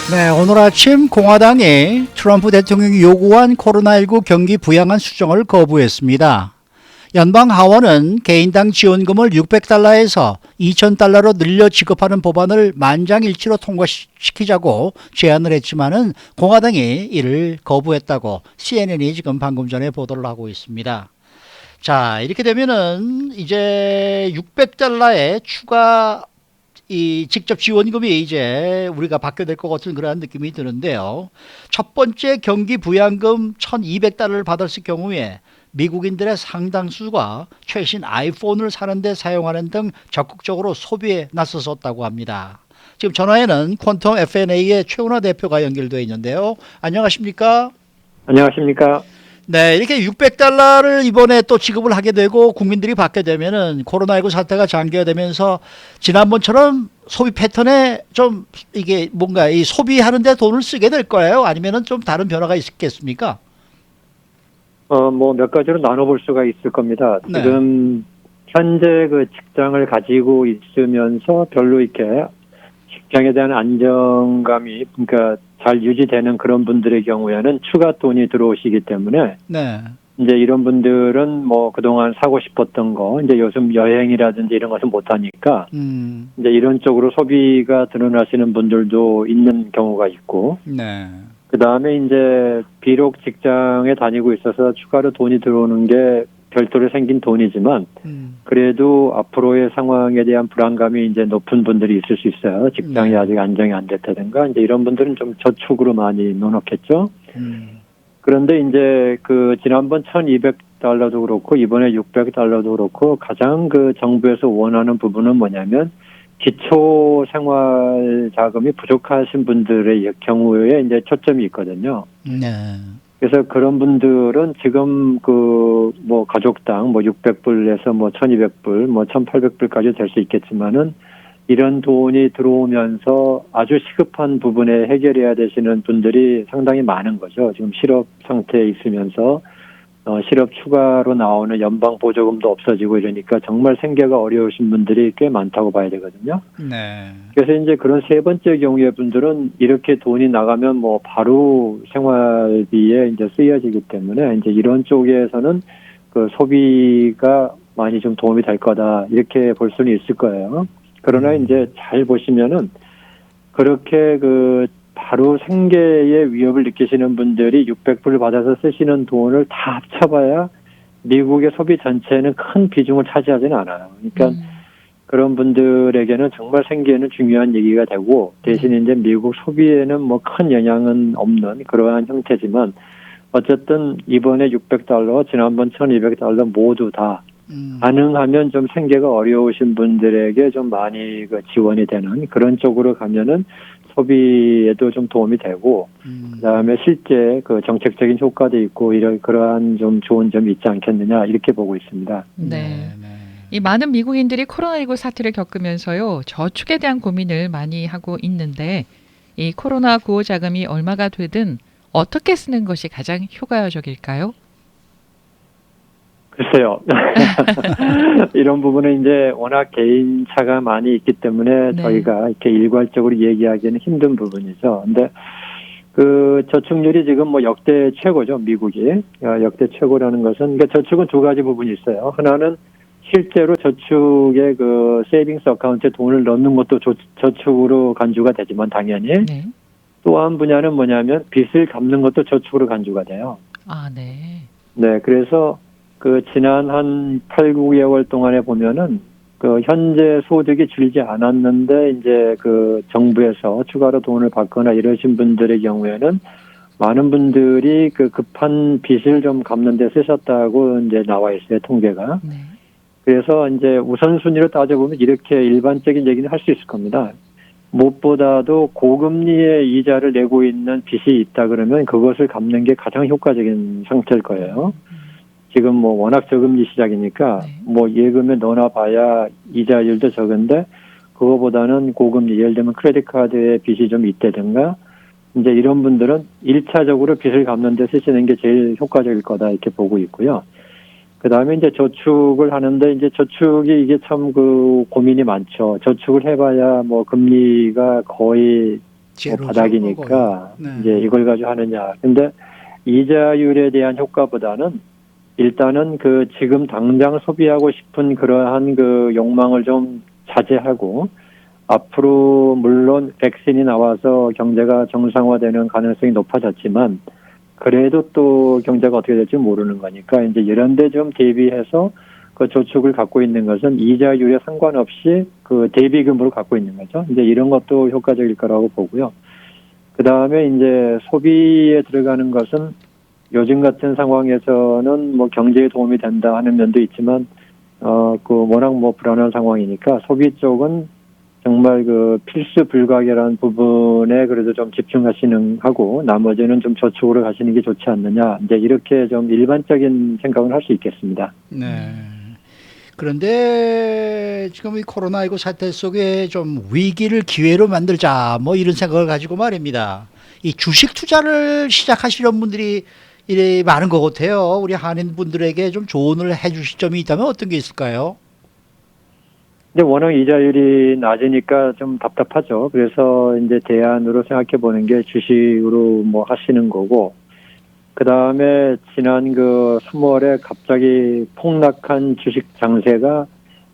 네, 오늘 아침 공화당이 트럼프 대통령이 요구한 코로나19 경기 부양안 수정을 거부했습니다. 연방 하원은 개인당 지원금을 $600에서 $2,000로 늘려 지급하는 법안을 만장일치로 통과시키자고 제안을 했지만은 공화당이 이를 거부했다고 CNN이 지금 방금 전에 보도를 하고 있습니다. 자, 이렇게 되면은 이제 $600의 추가 직접 지원금이 이제 우리가 받게 될 것 같은 그런 느낌이 드는데요. 첫 번째 경기 부양금 $1,200를 받았을 경우에 미국인들의 상당수가 최신 아이폰을 사는데 사용하는 등 적극적으로 소비에 나섰었다고 합니다. 지금 전화에는 퀀텀 FNA의 최은하 대표가 연결되어 있는데요. 안녕하십니까? 안녕하십니까? 네, 이렇게 $600를 이번에 또 지급을 하게 되고 국민들이 받게 되면은 코로나19 사태가 장기화되면서 지난번처럼 소비 패턴에 좀 이게 뭔가 이 소비하는데 돈을 쓰게 될 거예요? 아니면은 좀 다른 변화가 있겠습니까? 뭐 몇 가지로 나눠볼 수가 있을 겁니다. 네. 지금 현재 그 직장을 가지고 있으면서 별로 이렇게 직장에 대한 안정감이 그러니까 잘 유지되는 그런 분들의 경우에는 추가 돈이 들어오시기 때문에 네. 이제 이런 분들은 뭐 그동안 사고 싶었던 거 이제 요즘 여행이라든지 이런 것을 못 하니까 이제 이런 쪽으로 소비가 드러나시는 분들도 있는 경우가 있고 네. 그 다음에 이제 비록 직장에 다니고 있어서 추가로 돈이 들어오는 게 별도로 생긴 돈이지만 그래도 앞으로의 상황에 대한 불안감이 이제 높은 분들이 있을 수 있어요. 직장이 네. 아직 안정이 안 됐다든가 이제 이런 분들은 좀 저축으로 많이 넣어놓겠죠. 그런데 이제 그 지난번 $1,200도 그렇고 이번에 $600도 그렇고 가장 그 정부에서 원하는 부분은 뭐냐면 기초 생활 자금이 부족하신 분들의 경우에 이제 초점이 있거든요. 네. 그래서 그런 분들은 지금 그 뭐 가족당 뭐 $600에서 뭐 $1,200, 뭐 $1,800까지 될 수 있겠지만은 이런 돈이 들어오면서 아주 시급한 부분에 해결해야 되시는 분들이 상당히 많은 거죠. 지금 실업 상태에 있으면서 실업 추가로 나오는 연방 보조금도 없어지고 이러니까 정말 생계가 어려우신 분들이 꽤 많다고 봐야 되거든요. 네. 그래서 이제 그런 세 번째 경우의 분들은 이렇게 돈이 나가면 뭐 바로 생활비에 이제 쓰여지기 때문에 이제 이런 쪽에서는 그 소비가 많이 좀 도움이 될 거다 이렇게 볼 수는 있을 거예요. 그러나 이제 잘 보시면은 그렇게 그 바로 생계의 위협을 느끼시는 분들이 $600 받아서 쓰시는 돈을 다 합쳐봐야 미국의 소비 전체는 큰 비중을 차지하지는 않아요. 그러니까 그런 분들에게는 정말 생계에는 중요한 얘기가 되고 대신 이제 미국 소비에는 뭐 큰 영향은 없는 그러한 형태지만 어쨌든 이번에 $600, 지난번 $1,200 모두 다 가능하면 좀 생계가 어려우신 분들에게 좀 많이 그 지원이 되는 그런 쪽으로 가면은 소비에도 좀 도움이 되고 그다음에 실제 그 정책적인 효과도 있고 이런 그러한 좀 좋은 점이 있지 않겠느냐 이렇게 보고 있습니다. 네. 이 많은 미국인들이 코로나19 사태를 겪으면서요 저축에 대한 고민을 많이 하고 있는데 이 코로나 구호 자금이 얼마가 되든 어떻게 쓰는 것이 가장 효과적일까요? 글쎄요. 이런 부분은 이제 워낙 개인차가 많이 있기 때문에 네. 저희가 이렇게 일괄적으로 얘기하기는 힘든 부분이죠. 근데 그 저축률이 지금 뭐 역대 최고죠, 미국이. 역대 최고라는 것은, 그러니까 저축은 두 가지 부분이 있어요. 하나는 실제로 저축의 그 세이빙스 어카운트에 돈을 넣는 것도 저축으로 간주가 되지만 당연히 네. 또 한 분야는 뭐냐면 빚을 갚는 것도 저축으로 간주가 돼요. 아, 네. 네, 그래서 그 지난 한 8, 9개월 동안에 보면은 그 현재 소득이 줄지 않았는데 이제 그 정부에서 추가로 돈을 받거나 이러신 분들의 경우에는 많은 분들이 그 급한 빚을 좀 갚는 데 쓰셨다고 이제 나와 있어요, 통계가. 네. 그래서 이제 우선순위로 따져보면 이렇게 일반적인 얘기는 할 수 있을 겁니다. 무엇보다도 고금리의 이자를 내고 있는 빚이 있다 그러면 그것을 갚는 게 가장 효과적인 상태일 거예요. 지금 뭐 워낙 저금리 시작이니까 네. 뭐 예금에 넣어놔봐야 이자율도 적은데 그거보다는 고금리 예를 들면 크레딧 카드에 빚이 좀 있다든가 이제 이런 분들은 1차적으로 빚을 갚는 데 쓰시는 게 제일 효과적일 거다 이렇게 보고 있고요. 그 다음에 이제 저축을 하는데 이제 저축이 이게 참 그 고민이 많죠. 저축을 해봐야 뭐 금리가 거의 제로죠, 바닥이니까 그거. 네. 이제 이걸 가지고 하느냐. 근데 이자율에 대한 효과보다는 일단은 그 지금 당장 소비하고 싶은 그러한 그 욕망을 좀 자제하고 앞으로 물론 백신이 나와서 경제가 정상화되는 가능성이 높아졌지만 그래도 또 경제가 어떻게 될지 모르는 거니까 이제 이런 데 좀 대비해서 그 저축을 갖고 있는 것은 이자율에 상관없이 그 대비금으로 갖고 있는 거죠. 이제 이런 것도 효과적일 거라고 보고요. 그 다음에 이제 소비에 들어가는 것은 요즘 같은 상황에서는 뭐 경제에 도움이 된다 하는 면도 있지만, 그 워낙 뭐 불안한 상황이니까 소비 쪽은 정말 그 필수 불가결한 부분에 그래도 좀 집중하시는 하고 나머지는 좀 저축으로 가시는 게 좋지 않느냐. 이제 이렇게 좀 일반적인 생각을 할 수 있겠습니다. 네. 그런데 지금 이 코로나19 사태 속에 좀 위기를 기회로 만들자 뭐 이런 생각을 가지고 말입니다. 이 주식 투자를 시작하시는 분들이 이래 많은 것 같아요. 우리 한인 분들에게 좀 조언을 해주실 점이 있다면 어떤 게 있을까요? 근데 워낙 이자율이 낮으니까 좀 답답하죠. 그래서 이제 대안으로 생각해 보는 게 주식으로 뭐 하시는 거고, 그 다음에 지난 그 3월에 갑자기 폭락한 주식 장세가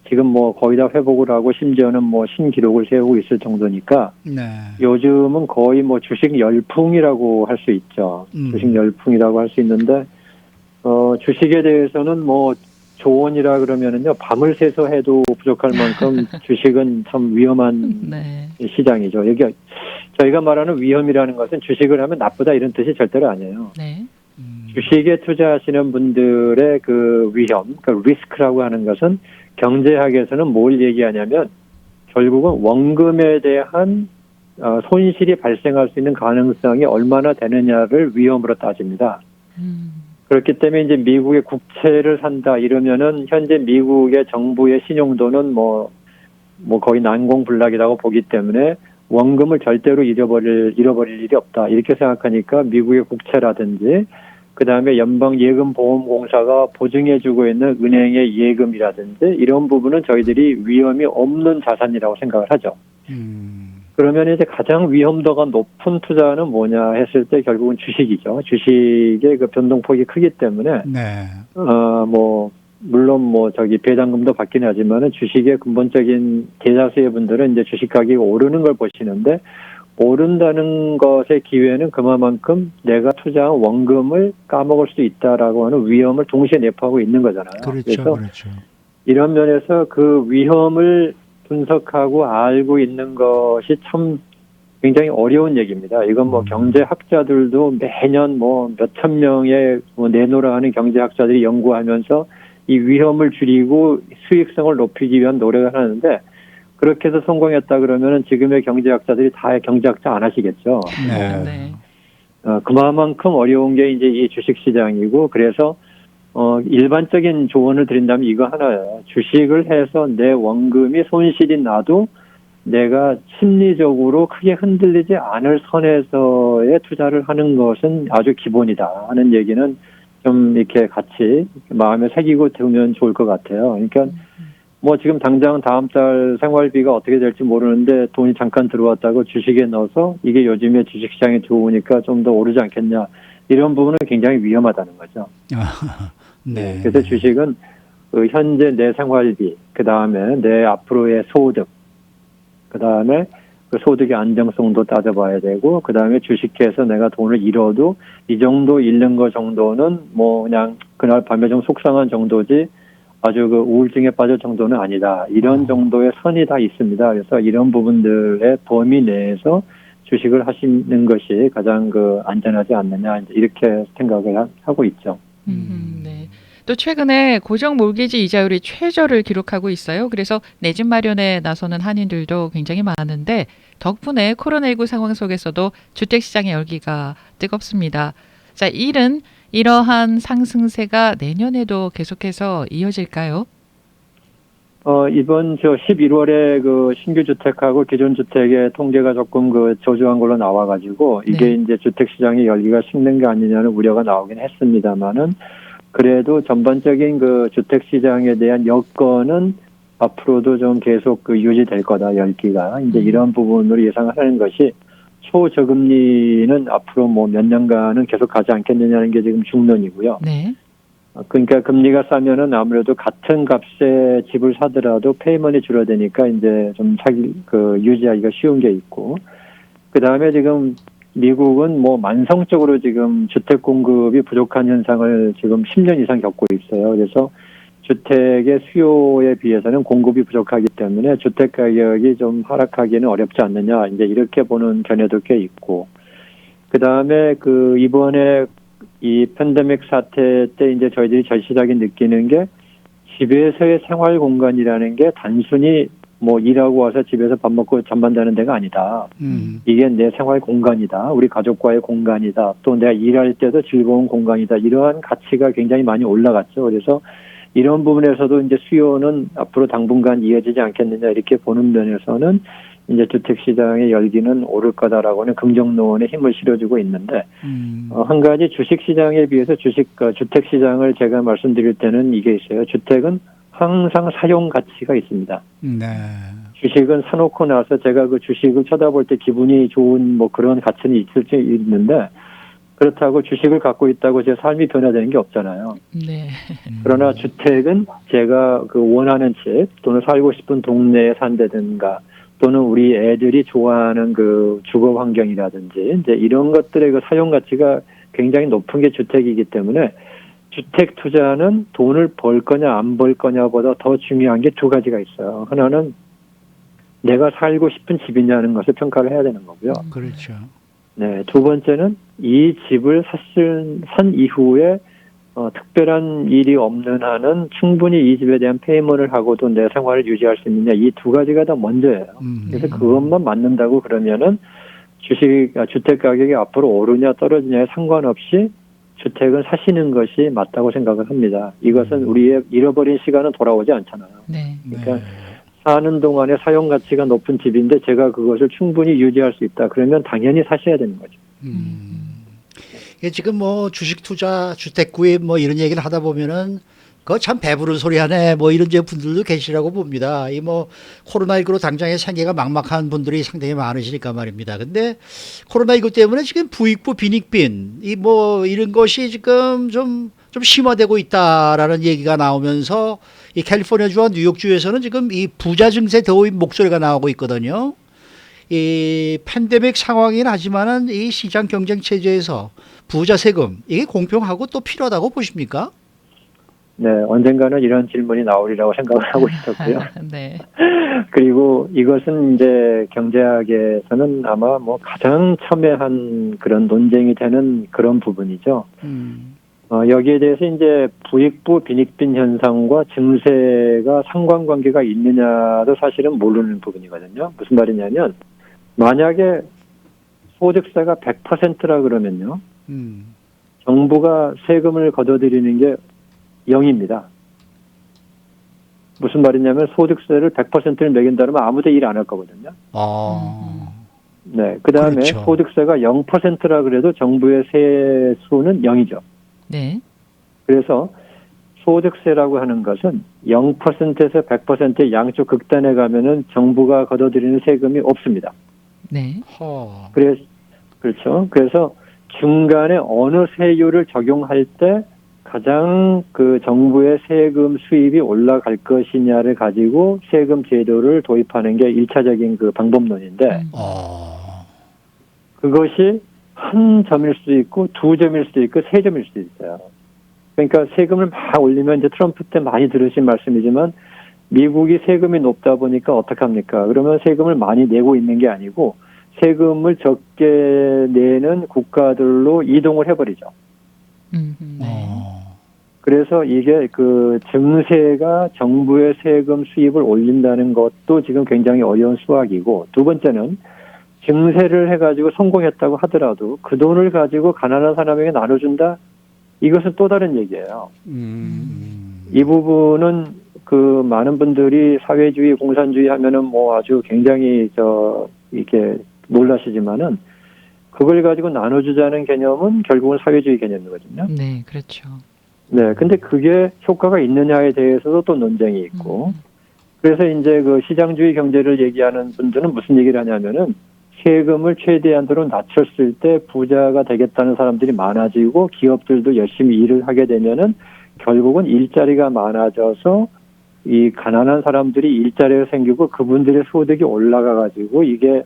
지금 뭐 거의 다 회복을 하고 심지어는 뭐 신기록을 세우고 있을 정도니까 네. 요즘은 거의 뭐 주식 열풍이라고 할 수 있죠. 주식 열풍이라고 할 수 있는데, 주식에 대해서는 뭐 조언이라 그러면은요, 밤을 새서 해도 부족할 만큼 주식은 참 위험한 네. 시장이죠. 여기 저희가 말하는 위험이라는 것은 주식을 하면 나쁘다 이런 뜻이 절대로 아니에요. 네. 주식에 투자하시는 분들의 그 위험, 그러니까 리스크라고 하는 것은 경제학에서는 뭘 얘기하냐면 결국은 원금에 대한 손실이 발생할 수 있는 가능성이 얼마나 되느냐를 위험으로 따집니다. 그렇기 때문에 이제 미국의 국채를 산다 이러면은 현재 미국의 정부의 신용도는 뭐 거의 난공불락이라고 보기 때문에 원금을 절대로 잃어버릴 일이 없다 이렇게 생각하니까 미국의 국채라든지 그 다음에 연방예금보험공사가 보증해주고 있는 은행의 예금이라든지 이런 부분은 저희들이 위험이 없는 자산이라고 생각을 하죠. 그러면 이제 가장 위험도가 높은 투자는 뭐냐 했을 때 결국은 주식이죠. 주식의 그 변동폭이 크기 때문에 네. 물론 배당금도 받긴 하지만은 주식의 근본적인 대다수의 분들은 이제 주식 가격이 오르는 걸 보시는데 오른다는 것의 기회는 그만큼 내가 투자한 원금을 까먹을 수 있다라고 하는 위험을 동시에 내포하고 있는 거잖아요. 그렇죠. 그래서 이런 면에서 그 위험을 분석하고 알고 있는 것이 참 굉장히 어려운 얘기입니다. 이건 뭐 경제학자들도 매년 뭐 몇천 명의 내노라 하는 경제학자들이 연구하면서 이 위험을 줄이고 수익성을 높이기 위한 노력을 하는데 그렇게 해서 성공했다 그러면은 지금의 경제학자들이 다 경제학자 안 하시겠죠. 네. 네. 그만큼 어려운 게 이제 이 주식 시장이고 그래서 일반적인 조언을 드린다면 이거 하나예요. 주식을 해서 내 원금이 손실이 나도 내가 심리적으로 크게 흔들리지 않을 선에서의 투자를 하는 것은 아주 기본이다 하는 얘기는 좀 이렇게 같이 마음에 새기고 두면 좋을 것 같아요. 그러니까 뭐 지금 당장 다음 달 생활비가 어떻게 될지 모르는데 돈이 잠깐 들어왔다고 주식에 넣어서 이게 요즘에 주식시장이 좋으니까 좀 더 오르지 않겠냐 이런 부분은 굉장히 위험하다는 거죠. 네. 그래서 주식은 그 현재 내 생활비, 그 다음에 내 앞으로의 소득, 그 다음에 그 소득의 안정성도 따져봐야 되고, 그 다음에 주식해서 내가 돈을 잃어도 이 정도 잃는 거 정도는 뭐 그냥 그날 밤에 좀 속상한 정도지 아주 그 우울증에 빠질 정도는 아니다. 이런 정도의 선이 다 있습니다. 그래서 이런 부분들의 범위 내에서 주식을 하시는 것이 가장 그 안전하지 않느냐 이렇게 생각을 하고 있죠. 네. 또 최근에 고정 몰기지 이자율이 최저를 기록하고 있어요. 그래서 내 집 마련에 나서는 한인들도 굉장히 많은데 덕분에 코로나19 상황 속에서도 주택시장의 열기가 뜨겁습니다. 자, 이러한 상승세가 내년에도 계속해서 이어질까요? 이번 11월에 그 신규 주택하고 기존 주택의 통계가 조금 그 저조한 걸로 나와가지고 이게 이제 주택 시장의 열기가 식는 게 아니냐는 우려가 나오긴 했습니다만은 그래도 전반적인 그 주택 시장에 대한 여건은 앞으로도 좀 계속 그 유지될 거다 열기가 이제 이런 부분으로 예상하는 것이 초저금리는 앞으로 뭐 몇 년간은 계속 가지 않겠느냐는 게 지금 중론이고요. 네. 그러니까 금리가 싸면은 아무래도 같은 값에 집을 사더라도 페이먼이 줄어드니까 이제 좀 유지하기가 쉬운 게 있고, 그 다음에 지금 미국은 뭐 만성적으로 지금 주택 공급이 부족한 현상을 지금 10년 이상 겪고 있어요. 그래서 주택의 수요에 비해서는 공급이 부족하기 때문에 주택 가격이 좀 하락하기는 어렵지 않느냐, 이제 이렇게 보는 견해도 꽤 있고, 그 다음에 이번에 이 팬데믹 사태 때 이제 저희들이 절실하게 느끼는 게 집에서의 생활 공간이라는 게 단순히 뭐 일하고 와서 집에서 밥 먹고 잠만 자는 데가 아니다. 이게 내 생활 공간이다. 우리 가족과의 공간이다. 또 내가 일할 때도 즐거운 공간이다. 이러한 가치가 굉장히 많이 올라갔죠. 그래서 이런 부분에서도 이제 수요는 앞으로 당분간 이어지지 않겠느냐 이렇게 보는 면에서는 이제 주택 시장의 열기는 오를 거다라고는 긍정론에 힘을 실어주고 있는데, 한 가지 주식 시장에 비해서 주택 시장을 제가 말씀드릴 때는 이게 있어요. 주택은 항상 사용 가치가 있습니다. 네. 주식은 사놓고 나서 제가 그 주식을 쳐다볼 때 기분이 좋은 뭐 그런 가치는 있을 수 있는데, 그렇다고 주식을 갖고 있다고 제 삶이 변화되는 게 없잖아요. 네. 그러나 주택은 제가 원하는 집 또는 살고 싶은 동네에 산다든가 또는 우리 애들이 좋아하는 주거 환경이라든지 이제 이런 것들의 사용 가치가 굉장히 높은 게 주택이기 때문에 주택 투자는 돈을 벌 거냐 안 벌 거냐보다 더 중요한 게 두 가지가 있어요. 하나는 내가 살고 싶은 집이냐는 것을 평가를 해야 되는 거고요. 그렇죠. 네, 두 번째는 이 집을 산 이후에 특별한 일이 없는 한은 충분히 이 집에 대한 페이먼을 하고도 내 생활을 유지할 수 있느냐, 이 두 가지가 더 먼저예요. 그래서 그것만 맞는다고 그러면은 주택 가격이 앞으로 오르냐 떨어지냐에 상관없이 주택은 사시는 것이 맞다고 생각을 합니다. 이것은 우리의 잃어버린 시간은 돌아오지 않잖아요. 네. 그러니까 사는 동안에 사용 가치가 높은 집인데 제가 그것을 충분히 유지할 수 있다. 그러면 당연히 사셔야 되는 거죠. 이게 지금 뭐 주식 투자, 주택 구입 뭐 이런 얘기를 하다 보면은 그거 참 배부른 소리 하네 뭐 이런 분들도 계시라고 봅니다. 이 뭐 코로나19로 당장에 생계가 막막한 분들이 상당히 많으시니까 말입니다. 근데 코로나19 때문에 지금 부익부 빈익빈 이 뭐 이런 것이 지금 좀 심화되고 있다라는 얘기가 나오면서 이 캘리포니아주와 뉴욕주에서는 지금 이 부자 증세 더위 목소리가 나오고 있거든요. 이 팬데믹 상황이긴 하지만은 이 시장 경쟁 체제에서 부자 세금 이게 공평하고 또 필요하다고 보십니까? 네, 언젠가는 이런 질문이 나오리라고 생각을 하고 있었고요. 네. 그리고 이것은 이제 경제학에서는 아마 뭐 가장 첨예한 그런 논쟁이 되는 그런 부분이죠. 여기에 대해서 이제 부익부 빈익빈 현상과 증세가 상관관계가 있느냐도 사실은 모르는 부분이거든요. 무슨 말이냐면 만약에 소득세가 100%라 그러면요. 정부가 세금을 걷어들이는 게 0입니다. 무슨 말이냐면 소득세를 100%를 매긴다면 아무도 일 안 할 거거든요. 네, 그다음에 그렇죠. 소득세가 0%라 그래도 정부의 세수는 0이죠. 네. 그래서 소득세라고 하는 것은 0%에서 100%의 양쪽 극단에 가면은 정부가 걷어들이는 세금이 없습니다. 네. 그렇죠. 그래서 중간에 어느 세율을 적용할 때 가장 정부의 세금 수입이 올라갈 것이냐를 가지고 세금 제도를 도입하는 게 1차적인 방법론인데, 그것이 한 점일 수도 있고 두 점일 수도 있고 세 점일 수도 있어요. 그러니까 세금을 막 올리면 이제 트럼프 때 많이 들으신 말씀이지만 미국이 세금이 높다 보니까 어떡합니까? 그러면 세금을 많이 내고 있는 게 아니고 세금을 적게 내는 국가들로 이동을 해버리죠. 네. 그래서 이게 증세가 정부의 세금 수입을 올린다는 것도 지금 굉장히 어려운 수학이고, 두 번째는 증세를 해가지고 성공했다고 하더라도 그 돈을 가지고 가난한 사람에게 나눠준다? 이것은 또 다른 얘기예요. 이 부분은 많은 분들이 사회주의, 공산주의 하면은 뭐 아주 굉장히 이렇게 놀라시지만은 그걸 가지고 나눠주자는 개념은 결국은 사회주의 개념이거든요. 네, 그렇죠. 네, 근데 그게 효과가 있느냐에 대해서도 또 논쟁이 있고, 그래서 이제 시장주의 경제를 얘기하는 분들은 무슨 얘기를 하냐면은 세금을 최대한으로 낮췄을 때 부자가 되겠다는 사람들이 많아지고 기업들도 열심히 일을 하게 되면은 결국은 일자리가 많아져서 이 가난한 사람들이 일자리가 생기고 그분들의 소득이 올라가 가지고 이게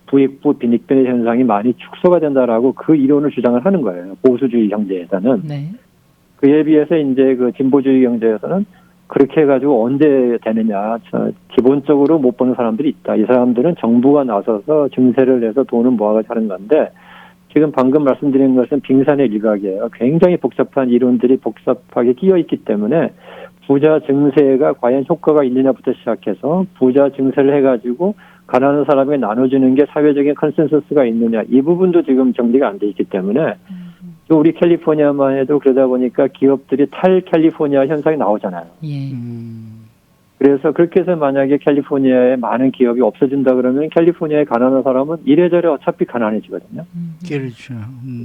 부익부 빈익빈의 현상이 많이 축소가 된다라고 그 이론을 주장을 하는 거예요. 보수주의 경제에서는. 네. 그에 비해서 이제 그 진보주의 경제에서는 그렇게 해가지고 언제 되느냐. 기본적으로 못 버는 사람들이 있다. 이 사람들은 정부가 나서서 증세를 내서 돈을 모아가지고 하는 건데 지금 방금 말씀드린 것은 빙산의 일각이에요. 굉장히 복잡한 이론들이 복잡하게 끼어 있기 때문에 부자 증세가 과연 효과가 있느냐부터 시작해서 부자 증세를 해가지고 가난한 사람에게 나눠주는 게 사회적인 컨센서스가 있느냐 이 부분도 지금 정리가 안 돼 있기 때문에 또 우리 캘리포니아만 해도 그러다 보니까 기업들이 탈캘리포니아 현상이 나오잖아요. 예. 그래서 그렇게 해서 만약에 캘리포니아에 많은 기업이 없어진다 그러면 캘리포니아의 가난한 사람은 이래저래 어차피 가난해지거든요. 그렇죠.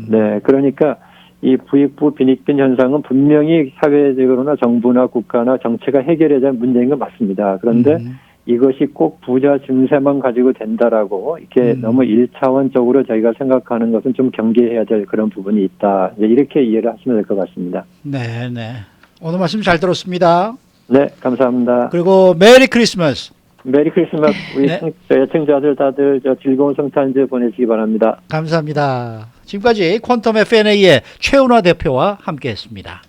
네, 그러니까 이 부익부 빈익빈 현상은 분명히 사회적으로나 정부나 국가나 정체가 해결해야 될 문제인 건 맞습니다. 그런데 이것이 꼭 부자 증세만 가지고 된다라고 이렇게 너무 1차원적으로 저희가 생각하는 것은 좀 경계해야 될 그런 부분이 있다. 이제 이렇게 이해를 하시면 될 것 같습니다. 네, 네. 오늘 말씀 잘 들었습니다. 네, 감사합니다. 그리고 메리 크리스마스. 메리 크리스마스. 우리 네. 애청자들 다들 즐거운 성탄절 보내시기 바랍니다. 감사합니다. 지금까지 퀀텀 FNA의 최은화 대표와 함께했습니다.